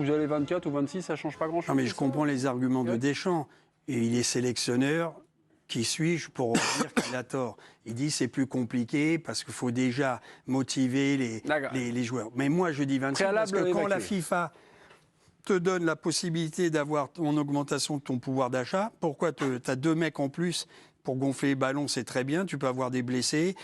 vous allez 24 ou 26, ça ne change pas grand-chose. Non, mais je comprends les arguments de Deschamps. Et il est sélectionneur. Qui suis-je pour dire qu'il a tort? Il dit c'est plus compliqué parce qu'il faut déjà motiver les joueurs. Mais moi, je dis 26 parce que quand la FIFA te donne la possibilité d'avoir ton augmentation de ton pouvoir d'achat, pourquoi tu as 2 mecs en plus pour gonfler les ballons, c'est très bien, tu peux avoir des blessés.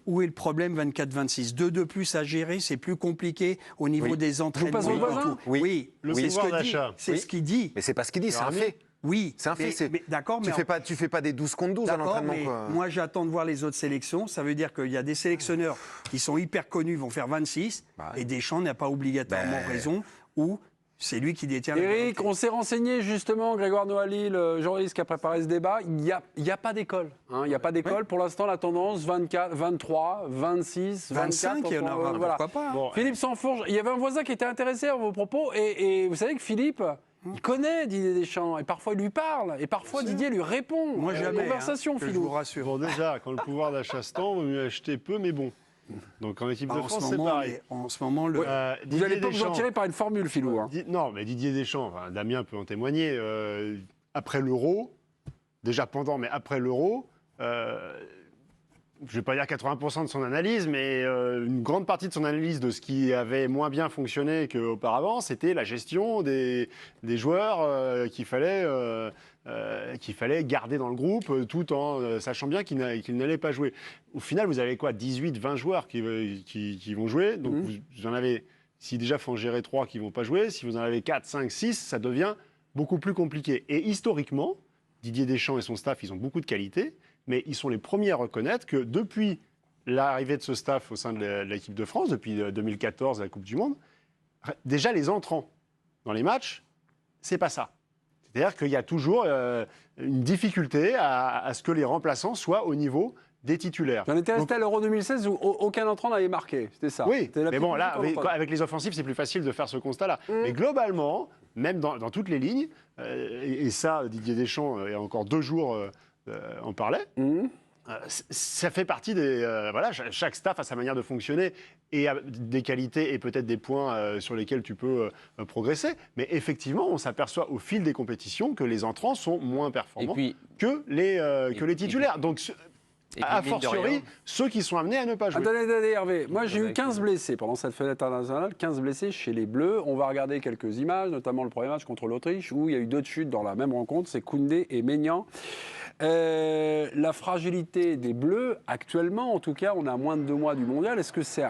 Où est le problème 24-26? 2 de plus à gérer, c'est plus compliqué au niveau des entraînements. Vous passez au voisin? Oui, le pouvoir d'achat. C'est ce qu'il dit. Mais c'est pas ce qu'il dit, c'est un fait. Oui, c'est un fait. D'accord, mais tu fais pas des 12 contre 12 à l'entraînement. Moi, j'attends de voir les autres sélections. Ça veut dire qu'il y a des sélectionneurs qui sont hyper connus, vont faire 26, et Deschamps n'a pas obligatoirement raison, ou c'est lui qui détient. Eric, on s'est renseigné justement, Grégoire Noailly, le journaliste qui a préparé ce débat. Il n'y a pas d'école. Il n'y a pas d'école. Pour l'instant, la tendance, 24, 23, 26, 25, 24. Il y en aura, voilà. Pourquoi pas. Bon, Philippe Sansfourche, il y avait un voisin qui était intéressé à vos propos. Et vous savez que Philippe, il connaît Didier Deschamps. Et parfois, il lui parle. Et parfois, Didier lui répond. Moi, jamais. Conversation, je vous rassure. Bon, déjà, quand le pouvoir d'achat se tend, il vaut mieux acheter peu, mais bon. Donc en équipe de France, c'est pareil. En ce moment, vous n'allez pas vous en tirer par une formule, Philou. Non, mais Didier Deschamps, enfin, Damien peut en témoigner, après l'Euro, déjà pendant, mais après l'Euro, je ne vais pas dire 80% de son analyse, mais une grande partie de son analyse de ce qui avait moins bien fonctionné qu'auparavant, c'était la gestion des joueurs qu'il fallait garder dans le groupe tout en sachant bien qu'ils n'allaient pas jouer. Au final, vous avez quoi, 18, 20 joueurs qui vont jouer. Donc vous en avez, si déjà il faut en gérer 3 qui ne vont pas jouer, si vous en avez 4, 5, 6, ça devient beaucoup plus compliqué. Et historiquement, Didier Deschamps et son staff, ils ont beaucoup de qualités, mais ils sont les premiers à reconnaître que depuis l'arrivée de ce staff au sein de l'équipe de France, depuis 2014, la Coupe du Monde, déjà les entrants dans les matchs, c'est pas ça. C'est-à-dire qu'il y a toujours une difficulté à ce que les remplaçants soient au niveau des titulaires. J'en étais resté à l'Euro 2016 où aucun entrant n'avait marqué, c'était ça. Oui, mais bon, là, avec les offensifs, c'est plus facile de faire ce constat-là. Mais globalement, même dans toutes les lignes, et ça, Didier Deschamps, il y a encore 2 jours, en parlait, ça fait partie des... voilà, chaque staff a sa manière de fonctionner et a des qualités et peut-être des points sur lesquels tu peux progresser. Mais effectivement, on s'aperçoit au fil des compétitions que les entrants sont moins performants que les titulaires. Donc, a fortiori, ceux qui sont amenés à ne pas jouer. Attendez, Hervé. Moi, j'ai eu 15 blessés pendant cette fenêtre internationale, 15 blessés chez les Bleus. On va regarder quelques images, notamment le premier match contre l'Autriche, où il y a eu 2 chutes dans la même rencontre, c'est Koundé et Maignan. La fragilité des Bleus, actuellement, en tout cas, on a moins de 2 mois du mondial. Est-ce que c'est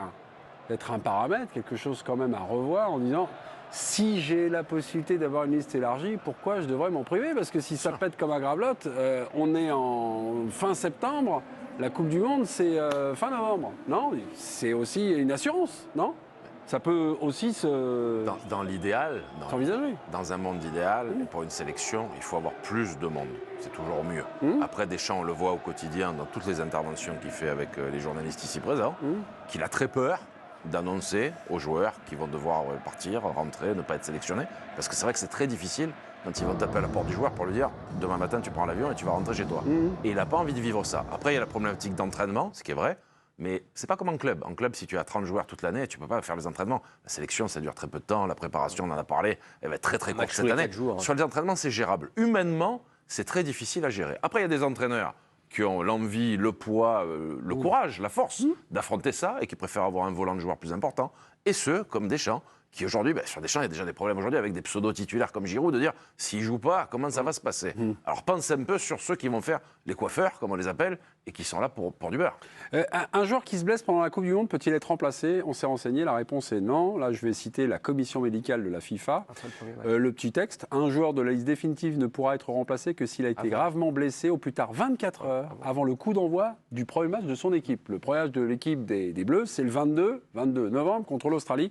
peut-être un paramètre, quelque chose quand même à revoir en disant si j'ai la possibilité d'avoir une liste élargie, pourquoi je devrais m'en priver? Parce que si ça pète comme un gravelotte, on est en fin septembre, la Coupe du Monde, c'est fin novembre. Non, c'est aussi une assurance, non? Ça peut aussi se... Dans l'idéal, s'envisager. Dans un monde idéal, pour une sélection, il faut avoir plus de monde. C'est toujours mieux. Après, Deschamps, on le voit au quotidien dans toutes les interventions qu'il fait avec les journalistes ici présents, qu'il a très peur d'annoncer aux joueurs qui vont devoir partir, rentrer, ne pas être sélectionnés. Parce que c'est vrai que c'est très difficile quand ils vont taper à la porte du joueur pour lui dire « Demain matin, tu prends l'avion et tu vas rentrer chez toi ». Et il n'a pas envie de vivre ça. Après, il y a la problématique d'entraînement, ce qui est vrai. Mais c'est pas comme en club. En club, si tu as 30 joueurs toute l'année, tu peux pas faire les entraînements. La sélection, ça dure très peu de temps. La préparation, on en a parlé, elle va être très très courte cette année. Sur les entraînements, c'est gérable. Humainement, c'est très difficile à gérer. Après, il y a des entraîneurs qui ont l'envie, le poids, le courage, la force d'affronter ça et qui préfèrent avoir un volant de joueurs plus important. Et ceux, comme Deschamps, qui aujourd'hui, sur Deschamps, il y a déjà des problèmes aujourd'hui avec des pseudo-titulaires comme Giroud, de dire s'il ne joue pas, comment ça va se passer. Alors pense un peu sur ceux qui vont faire les coiffeurs, comme on les appelle, et qui sont là pour du beurre. Un joueur qui se blesse pendant la Coupe du Monde peut-il être remplacé? On s'est renseigné, la réponse est non. Là, je vais citer la commission médicale de la FIFA. Le petit texte, un joueur de la liste définitive ne pourra être remplacé que s'il a été gravement blessé au plus tard 24 heures avant le coup d'envoi du premier match de son équipe. Le premier match de l'équipe des Bleus, c'est le 22 novembre contre l'Australie.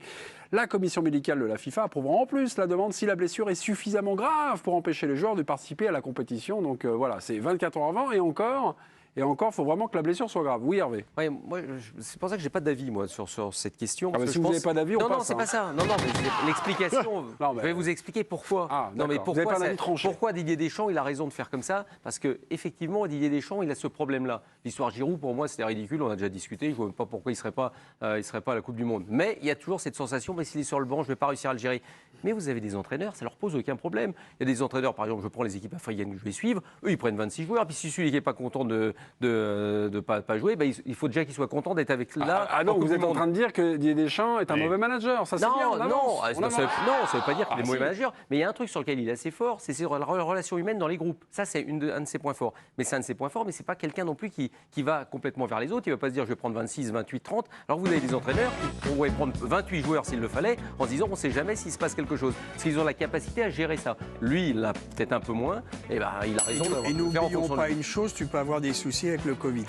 La commission médicale de la FIFA approuvera en plus la demande si la blessure est suffisamment grave pour empêcher les joueurs de participer à la compétition. Donc voilà, c'est 24 heures avant et encore, Et encore, il faut vraiment que la blessure soit grave. Oui, Hervé. Ouais, moi, c'est pour ça que j'ai pas d'avis moi sur cette question. Ah bah, si vous n'avez pas d'avis, on passe. Non, c'est pas ça. Non, mais l'explication. Non, mais... Je vais vous expliquer pourquoi. Non, mais pourquoi Didier Deschamps il a raison de faire comme ça? Parce que effectivement, Didier Deschamps, il a ce problème-là. L'histoire Giroud, pour moi, c'était ridicule. On a déjà discuté. Je vois même pas pourquoi il serait pas à la Coupe du Monde. Mais il y a toujours cette sensation, mais s'il est sur le banc, je vais pas réussir à le gérer. Mais vous avez des entraîneurs, ça leur pose aucun problème. Il y a des entraîneurs, par exemple, je prends les équipes africaines que je vais suivre. Eux, ils prennent 26 joueurs. Puis si celui qui est pas content de pas jouer, il faut déjà qu'il soit content d'être avec là. Non, vous êtes en train de dire que Didier Deschamps est un mauvais manager. Ça, c'est bien. Ça veut pas dire qu'il est mauvais manager. Mais il y a un truc sur lequel il est assez fort, c'est ses relations humaines dans les groupes. Ça, c'est un de ses points forts. Mais c'est un de ses points forts, mais c'est pas quelqu'un non plus qui va complètement vers les autres. Il va pas se dire je vais prendre 26, 28, 30. Alors vous avez des entraîneurs qui pourraient prendre 28 joueurs s'il le fallait, en se disant on sait jamais s'il se passe quelque chose. Parce qu'ils ont la capacité à gérer ça. Lui, il a peut-être un peu moins. Et il a raison d'avoir. Et n'oublions pas une chose, tu peux avoir des soucis avec le Covid.